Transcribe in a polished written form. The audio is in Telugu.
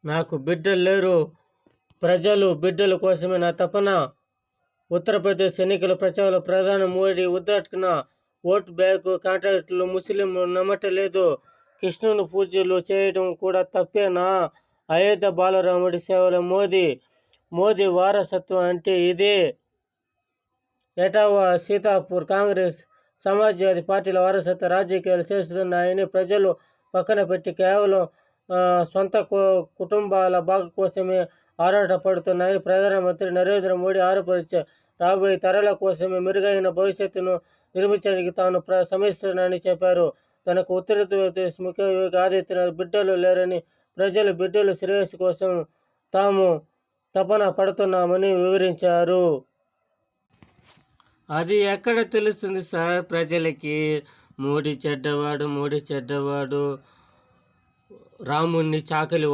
నాకు బిడ్డలు లేరు. ప్రజలు బిడ్డల కోసమే నా తపన. ఉత్తరప్రదేశ్ ఎన్నికల ప్రచారంలో ప్రధాని మోడీ ఉద్ఘాటన. ఓట్ బ్యాంకు కాంట్రాక్టులు ముస్లింలు నమ్మటలేదు. కృష్ణుని పూజలు చేయడం కూడా తప్పేనా? అయోధ్య బాలరాముడి సేవల మోదీ వారసత్వం అంటే ఇదే. ఎటావా సీతాపూర్ కాంగ్రెస్ సమాజ్వాదీ పార్టీల వారసత్వ రాజకీయాలు చేస్తున్న ఆయన్ని ప్రజలు పక్కన పెట్టి కేవలం సొంత కుటుంబాల బాగు కోసమే ఆరాటపడుతున్నాయని ప్రధానమంత్రి నరేంద్ర మోడీ ఆరోపించారు. రాబోయే తరాల కోసమే మెరుగైన భవిష్యత్తును నిర్మించడానికి తాను శ్రమిస్తున్నానని చెప్పారు. తనకు ఉత్తరప్రదేశ్ ముఖ్యమంత్రి ఆదిత్యనాథ్ బిడ్డలు లేరని, ప్రజలు బిడ్డల శ్రేయస్సు కోసం తాము తపన పడుతున్నామని వివరించారు. అది ఎక్కడ తెలుస్తుంది సార్ ప్రజలకి? మోడీ చెడ్డవాడు, రాముణ్ణి చాకలి